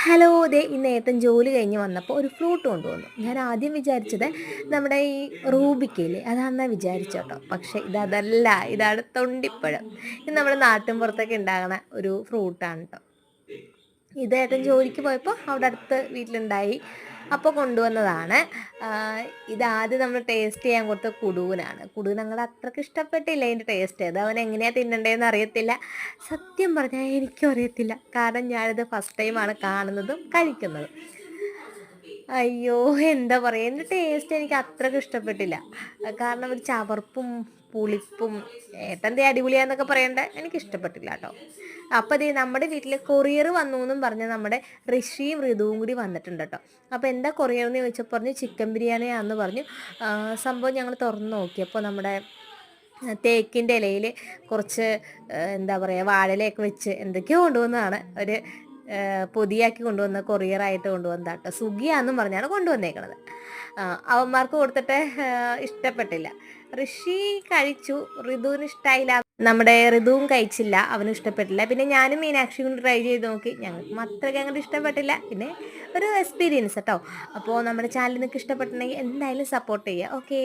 Hello ദേ ഇന്ന് ഏട്ടൻ ജോലി കഴിഞ്ഞ് വന്നപ്പോൾ ഒരു ഫ്രൂട്ട് കൊണ്ടുവന്നു. ഞാൻ ആദ്യം വിചാരിച്ചത് നമ്മുടെ ഈ റൂബിക്കയില്ലേ അതാണെന്നാണ് വിചാരിച്ചു കേട്ടോ. പക്ഷേ ഇതല്ല, ഇതാണ് തൊണ്ടിപ്പഴം. ഇത് നമ്മുടെ നാട്ടിൻ പുറത്തൊക്കെ ഉണ്ടാകുന്ന ഒരു ഫ്രൂട്ടാണ് കേട്ടോ. ഇത് ഏട്ടൻ ജോലിക്ക് പോയപ്പോൾ അവിടെ അടുത്ത് വീട്ടിലുണ്ടായി, അപ്പോൾ കൊണ്ടുവന്നതാണ്. ഇതാദ്യം നമ്മൾ ടേസ്റ്റ് ചെയ്യാൻ കൊടുത്ത കുടുവിനാണ്. കുടുവിന് ഞങ്ങൾ അത്രയ്ക്ക് ഇഷ്ടപ്പെട്ടില്ല ഇതിൻ്റെ ടേസ്റ്റ്. അത് അവൻ എങ്ങനെയാണ് തിന്നണ്ടേന്ന് അറിയത്തില്ല. സത്യം പറഞ്ഞാൽ എനിക്കും അറിയത്തില്ല, കാരണം ഞാനിത് ഫസ്റ്റ് ടൈമാണ് കാണുന്നതും കഴിക്കുന്നതും. അയ്യോ! എന്താ പറയുക, ഇതിൻ്റെ ടേസ്റ്റ് എനിക്ക് അത്രയ്ക്ക് ഇഷ്ടപ്പെട്ടില്ല. കാരണം ഒരു ചവർപ്പും പുളിപ്പും. ഏട്ടൻ്റെ അടിപൊളിയാന്നൊക്കെ പറയണ്ട, എനിക്ക് ഇഷ്ടപ്പെട്ടില്ല കേട്ടോ. അപ്പോൾ ദേ നമ്മുടെ വീട്ടിൽ കൊറിയർ വന്നു എന്നും പറഞ്ഞ് നമ്മുടെ ഋഷിയും ഋതുവും കൂടി വന്നിട്ടുണ്ട് കേട്ടോ. അപ്പോൾ എന്താ കൊറിയർ എന്ന് ചോദിച്ചപ്പോൾ പറഞ്ഞു ചിക്കൻ ബിരിയാണിയാണെന്ന് പറഞ്ഞു. സംഭവം ഞങ്ങൾ തുറന്ന് നോക്കിയപ്പോൾ നമ്മുടെ തേക്കിൻ്റെ ഇലയിൽ കുറച്ച് എന്താ പറയുക വാഴയിലയൊക്കെ വെച്ച് എന്തൊക്കെയോ കൊണ്ടുവന്നതാണ്. ഒരു പൊതിയാക്കി കൊണ്ടുവന്ന കൊറിയറായിട്ട് കൊണ്ടുവന്നതാണ് കേട്ടോ. സുഖിയാന്നും പറഞ്ഞാണ് കൊണ്ടുവന്നേക്കണത്. അവന്മാർക്ക് കൊടുത്തിട്ട് ഇഷ്ടപ്പെട്ടില്ല. ഋഷി കഴിച്ചു, ഋതുവിന് ഇഷ്ടമായില്ല. നമ്മുടെ ഋതുവും കഴിച്ചില്ല, അവനും ഇഷ്ടപ്പെട്ടില്ല. പിന്നെ ഞാനും മീനാക്ഷിയും കൊണ്ട് ട്രൈ ചെയ്ത് നോക്കി, ഞങ്ങൾക്ക് അത്രയ്ക്ക് അങ്ങോട്ട് ഇഷ്ടപ്പെട്ടില്ല. പിന്നെ ഒരു എക്സ്പീരിയൻസ് കേട്ടോ. അപ്പോൾ നമ്മുടെ ചാനൽ നിങ്ങൾക്ക് ഇഷ്ടപ്പെട്ടിട്ടുണ്ടെങ്കിൽ എന്തായാലും സപ്പോർട്ട് ചെയ്യുക. ഓക്കേ.